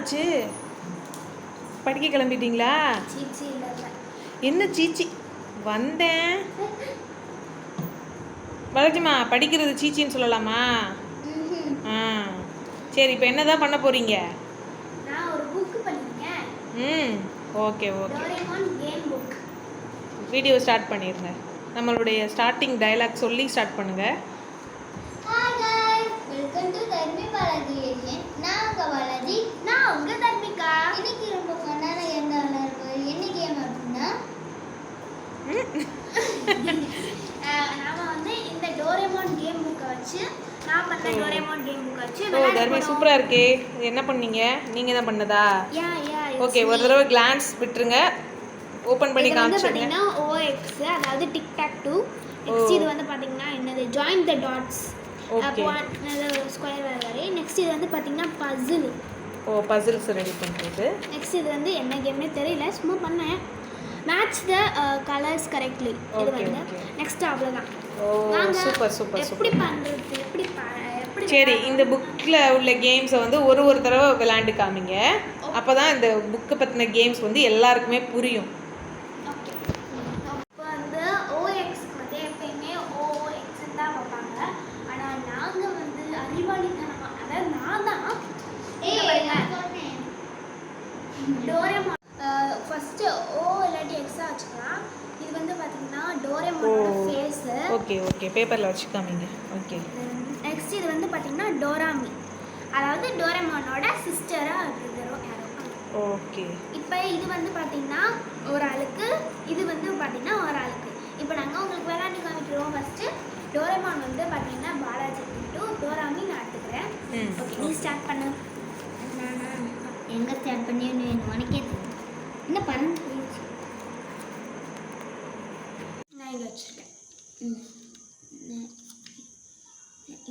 ஆச்சு? படிக்க கிளம்பிட்டீங்களா? என்ன சீச்சி? வந்தேன். பாலாஜிமா, படிக்கிறது சீச்சின்னு சொல்லலாமா? சரி, இப்போ என்னதான் பண்ண போறீங்க? நான் ஒரு புக் பண்ணிருக்கேன். Okay okay. Doraemon game book. Video start பண்ணிருங்க. நம்மளுடைய ஸ்டார்டிங் டயலாக் சொல்லி ஸ்டார்ட் பண்ணுங்க. Hi guys, welcome to Dharmi Balaji ஏஷன். நான் உங்க பாலாஜி. நான் உங்க தர்மிகா. இன்னைக்கு ரொம்ப ஃபன்னான கேம் தான் விளையாடுறோம். என்ன கேம் அப்படின்னா நாம வந்து இந்த டோரேமான் கேம் புக்கை வச்சு நான் பண்ண டோரேமான் கேம் புக்கை வச்சு தர்மி சூப்பரா இருக்கே. என்ன பண்ணீங்க? நீங்க தான் பண்ணதா? யா ஓகே, ஒரு தடவை கிளான்ஸ் விட்டுருங்க. ஓபன் பண்ணி காமிச்சுங்க. பாத்தீங்கன்னா OX, அதாவது டிக் டாக் 2. நெக்ஸ்ட் இது வந்து பாத்தீங்கன்னா என்னது join the dots. Okay. Square வரை. நெக்ஸ்ட் இது வந்து பாத்தீங்கன்னா பசில். பசில்ஸ் ரெடி பண்றது. நெக்ஸ்ட் இது வந்து என்ன கேம்னே தெரியல, சும்மா பண்ணேன். Match the colours correctly. இது வந்து நெக்ஸ்ட் அவ்வளவுதான். சூப்பர். எப்படி பண்றது? எப்படி சரி, இந்த புக்ல உள்ள கேம்ஸை வந்து ஒரு தடவை விளையாண்டு காமிங்க. அப்பதான் இந்த புக்கை பத்தின கேம்ஸ் வந்து எல்லாருக்குமே புரியும். இப்போ வந்து OX வந்து எப்பயுமே OX தான் வைப்பாங்க. ஆனா நாங்க வந்து அறிவாளித்தனமா, அதாவது நான் தான் டோரேமான் ஃபர்ஸ்ட் O இல்லாட்டி X வச்சுக்கலாம். இது வந்து பாத்தீங்கன்னா டோரேமானோட ஃபேஸ். ஓகே பேப்பர்ல வச்சு காமிங்க. ஓகே. நெக்ஸ்ட் இது வந்து பாத்தீங்கன்னா டோராமி, அதாவது டோரேமானோட சிஸ்டரா இருக்குது. ஓகே. இப்போ இது வந்து பாத்தீங்கன்னா ஒரு ஆளுக்கு, இது வந்து பாத்தீங்கன்னா ஒரு ஆளுக்கு. இப்போ நாங்க உங்களுக்கு விளையாடி காமிக்கிறோம். ஃபர்ஸ்ட் டோரேமான் வந்து பாத்தீங்கன்னா பாலாஜி டு டோராமி நான் எடுத்துக்கிறேன். ஓகே, நீ ஸ்டார்ட் பண்ணு. நானா எங்க ஸ்டார்ட் பண்ணியேன்னு உனக்கே தெரியும். என்ன பறந்து போயிடுச்சு. நான் இங்கே வச்சுருக்கேன்.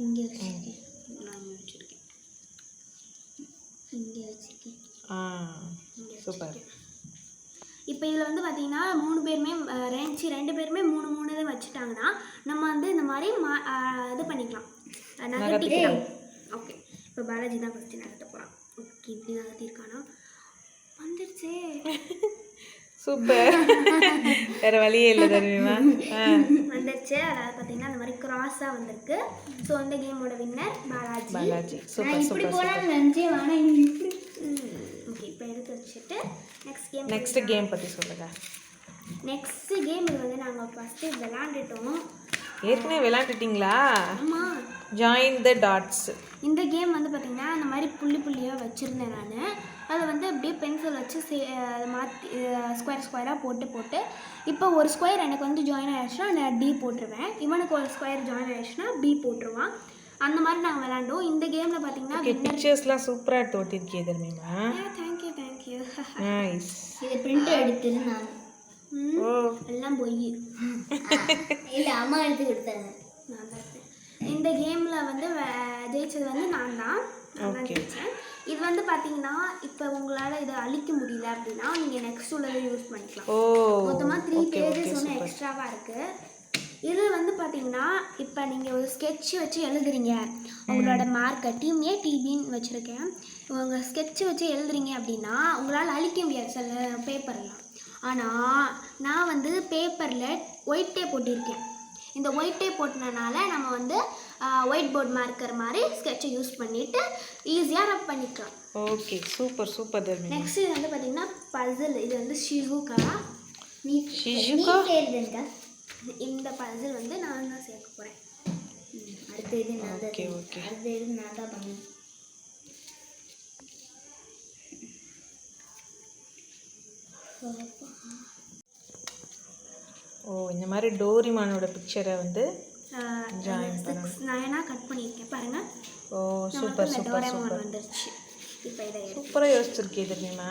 இங்கே வச்சுருக்கேன். நான் இங்கே வச்சுருக்கேன். இங்கே வச்சுருக்கேன். சூப்பர். இப்போ இதில் வந்து பார்த்தீங்கன்னா 3 பேருமே ரெண்டு பேருமே 3 தான் வச்சுட்டாங்கன்னா நம்ம வந்து இந்த மாதிரி இது பண்ணிக்கலாம், நகர்த்திக்கலாம். ஓகே, இப்போ பாலாஜி தான் ஃபஸ்ட்டு நகர்த்த போகிறான். ஓகே, இப்படி நகர்த்திருக்கானா? வந்துடுச்சு. சூப்பர். வேற வழியே இல்லை தருவீமா. வந்துடுச்சு. அதாவது பார்த்தீங்கன்னா அந்த மாதிரி கிராஸாக வந்திருக்கு. ஸோ இந்த கேமோட வின்னர் பாலாஜி. சூப்பர். போனால் நினச்சே வேணாம். ஓகே, இப்போ எடுத்து வச்சுட்டு நெக்ஸ்ட் கேம் பற்றி சொல்லுங்க. நெக்ஸ்ட் கேம் இது வந்து நாங்கள் ஃபஸ்ட்டு விளாண்டுட்டோம். ஏற்கனவே விளாண்டுட்டிங்களா? ஆமாம். Join the dots. இந்த கேம் வந்து பார்த்திங்கன்னா இந்த மாதிரி புள்ளியாக வச்சுருந்தேன் நான். அதை வந்து அப்படியே பென்சில் வச்சு மாற்றி ஸ்கொயராக போட்டு இப்போ ஒரு ஸ்கொயர் எனக்கு வந்து ஜாயின் ஆகிடுச்சுன்னா நான் D போட்டுருவேன். இவனுக்கு ஒரு ஸ்கொயர் ஜாயின் ஆகிடுச்சுன்னா B போட்டுருவான். அந்த மாதிரி நாங்கள் விளாண்டோம். இந்த கேமில் பார்த்தீங்கன்னா பிக்சர்ஸ்லாம் சூப்பராக எடுத்து ஓட்டிருக்கே தர்மிமா. தேங்க்யூ. நைஸ். இது பிரிண்ட் எடுத்துரு நான். எல்லாம் போய் இல்லை, அம்மா எடுத்து கொடுத்தாங்க. நான் தான் இந்த கேமில் வந்து ஜெயிச்சது வந்து நான் தான் ஜெயித்தேன். இது வந்து பார்த்தீங்கன்னா இப்போ உங்களால் இதை அழிக்க முடியல அப்படின்னா நீங்கள் நெக்ஸ்ட் உள்ளதை யூஸ் பண்ணிக்கலாம். மொத்தமாக 3 பேஜஸ் ஒன்று எக்ஸ்ட்ராவாக இருக்குது. இது வந்து பார்த்தீங்கன்னா இப்போ நீங்கள் ஒரு ஸ்கெட்ச் வச்சு எழுதுறீங்க. உங்களோட மார்க்கை டீம் A டிபின்னு வச்சுருக்கேன். உங்கள் ஸ்கெட்ச் வச்சு எழுதுறீங்க அப்படின்னா உங்களால் அழிக்க முடியாது சில பேப்பர்லாம். ஆனால் நான் வந்து பேப்பரில் ஒயிட் டேப் போட்டிருக்கேன். இந்த ஒயிட் டேப் போட்டனால நம்ம வந்து ஒயிட் போர்ட் மார்க்கர் மாதிரி ஸ்கெட்சை யூஸ் பண்ணிவிட்டு ஈஸியாக ரப் பண்ணிக்கலாம். ஓகே, சூப்பர் தர்மி. நெக்ஸ்ட் இது வந்து பார்த்தீங்கன்னா பசில். இது வந்து ஷிசுகா. இந்த பசில் வந்து நான் தான் சேர்க்க போகிறேன். அடுத்த இது நான் தான் பண்ணேன். இந்த மாதிரி டோரிமானோட பிக்சரை வந்து நான் கட் பண்ணியிருக்கேன் பாருங்க. சூப்பர் வந்துருச்சு. இப்போ இதை சூப்பராக யோசிச்சிருக்கே தர்மிமா.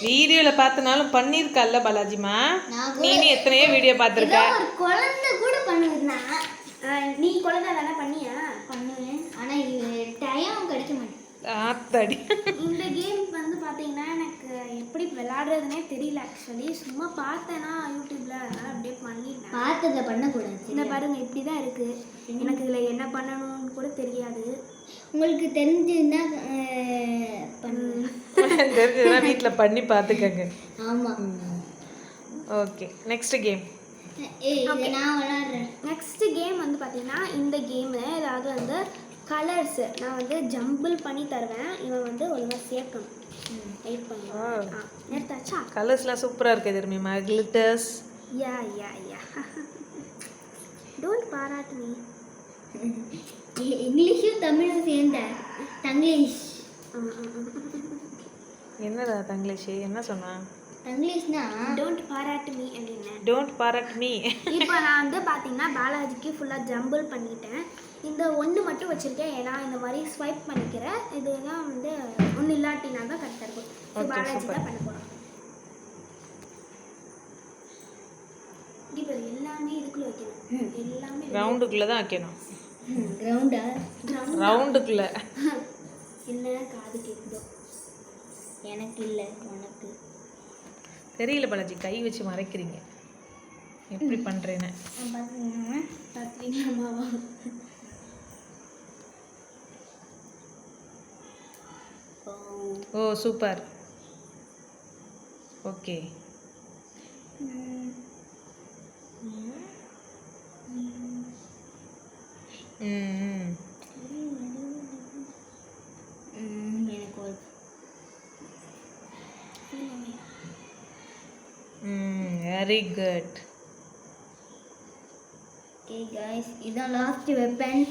வீடியோவில் பார்த்தனாலும் பண்ணியிருக்கல்ல பாலாஜிமா. நீனும் எத்தனையோ வீடியோ பார்த்துருக்க. குழந்தை கூட பண்ணுவேன். நீ குழந்தை தானே பண்ணியா? பண்ணுவேன், ஆனால் டைம் கிடைக்க மாட்டேன். இந்த கேம் வந்து பார்த்தீங்கன்னா எனக்கு எப்படி விளையாடுறதுனே தெரியல. ஆக்சுவலி சும்மா பார்த்தேன்னா யூடியூப்ல அப்படியே பண்ணிட்டேன். ஆத்தத்தில் பண்ணக்கூடாது. இந்த பாருங்க இப்படி தான் இருக்குது. எனக்கு இதில் என்ன பண்ணணும்னு கூட தெரியாது. உங்களுக்கு தெரிஞ்சுன்னா தெரிஞ்சதுன்னா வீட்டில் பண்ணி பார்த்துக்கங்க. ஆமாம். Okay next game. நான் விளாட்றேன். நெக்ஸ்ட் கேம் வந்து பார்த்தீங்கன்னா இந்த கேமு ஏதாவது வந்து கலர்ஸு நான் வந்து ஜம்பிள் பண்ணி தருவேன். இவன் வந்து ஒழுங்காக சேர்க்கணும். வெயிட் பண்ணுவேன். எடுத்தாச்சா? கலர்ஸ்லாம் சூப்பராக இருக்குது தெரியுமா? கிளிட்டர்ஸ். யா டோன்ட் பாராட்டு மீ. இங்கிலீஷும் தமிழும் சேர்ந்த தங்கிலீஷ். என்னடா தங்கிலீஷ் என்ன சொன்னா? தங்கிலீஷ்னா டோன்ட் பாராட்டு மீ அப்படின்னு. Don't farad me. இப்போ நான் வந்து பார்த்தீங்கன்னா பாலாஜிக்கு ஃபுல்லாக ஜம்பிள் பண்ணிட்டேன். இந்த ஒன்று மட்டும் வச்சுருக்கேன். ஏன்னா இந்த மாதிரி ஸ்வைப் பண்ணிக்கிறேன். இதுதான் வந்து ஒன்று இல்லாட்டினா தான் கரெக்டாக இருக்கும். பாலாஜி தான் பண்ண போகிறோம். இப்போ எல்லாமே இதுக்குள்ளே வைக்கணும். எல்லாமே ரவுண்டுக்குள்ளே தான் வைக்கணும். ரவுண்டுக்குள்ளே இல்லை காது கேட்குதோ? எனக்கு இல்லை, உனக்கு தெரியல பாலாஜி. கை வச்சு மறைக்கிறீங்க. எப்படி பண்ணுறேன்னு பார்த்துக்கலாமாவா? ஓ சூப்பர். ஓகே எனக்கு ஒரு வெரி குட். ஓகே गाइस, இதான் லாஸ்ட் வெப்பன்.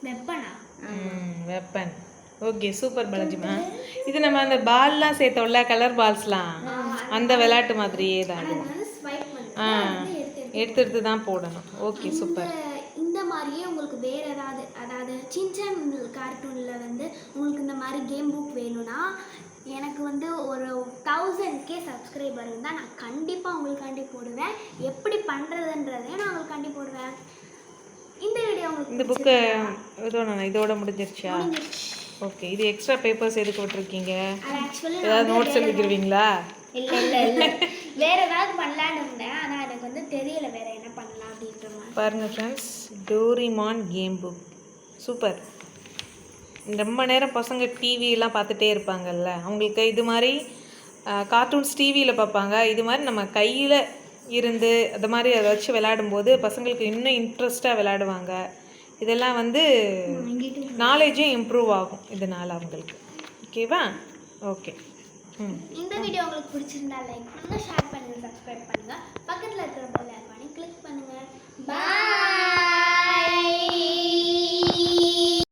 வெப்பனா? வெப்பன். ஓகே சூப்பர் பாலாஜிமா. இது நம்ம அந்த பால்லாம் சேர்த்தோம்ல, கலர் பால்ஸ்லாம், அந்த விளையாட்டு மாதிரியே தான் இது. எடுத்து தான் போடணும். Okay super. இந்த மாதிரியே உங்களுக்கு வேறு ஏதாவது, அதாவது சின்சான் கார்ட்டூனில் வந்து உங்களுக்கு இந்த மாதிரி கேம் புக் வேணும்னா எனக்கு வந்து ஒரு 1000K சப்ஸ்கிரைபர் இருந்தால் நான் கண்டிப்பாக உங்களுக்காண்டி போடுவேன். எப்படி பண்ணுறதுன்றதையும் நான் உங்களுக்காண்டி போடுவேன். இந்த வீடியோ உங்களுக்கு இந்த புக்கு இதோட முடிஞ்சிருச்சா? ஓகே. இது எக்ஸ்ட்ரா பேப்பர்ஸ் எதுக்கு விட்டுருக்கீங்க? ஏதாவது நோட்ஸ் எழுதிக்கிறீங்களா? இல்லை வேறு ஏதாவது பண்ணலான்னு இருந்தேன். ஆனால் எனக்கு வந்து தெரியல வேறு என்ன பண்ணலாம் அப்படின்ற மாதிரி. பாருங்கள் friends, Doraemon game book super. ரொம்ப நேரம் பசங்க டிவியெல்லாம் பார்த்துட்டே இருப்பாங்கல்ல, அவங்களுக்கு இது மாதிரி கார்ட்டூன்ஸ் டிவியில் பார்ப்பாங்க. இது மாதிரி நம்ம கையில் இருந்து அது மாதிரி அதை வச்சு விளையாடும்போது பசங்களுக்கு இன்னும் இன்ட்ரெஸ்ட்டாக விளையாடுவாங்க. இதெல்லாம் வந்து நாலேஜும் இம்ப்ரூவ் ஆகும் இதனால் அவங்களுக்கு. ஓகேவா? ஓகே. இந்த வீடியோ உங்களுக்கு பிடிச்சிருந்தா லைக் பண்ணுங்கள், ஷேர் பண்ணுங்கள், சப்ஸ்கிரைப் பண்ணுங்கள். பக்கத்தில் இருக்கிற பெல்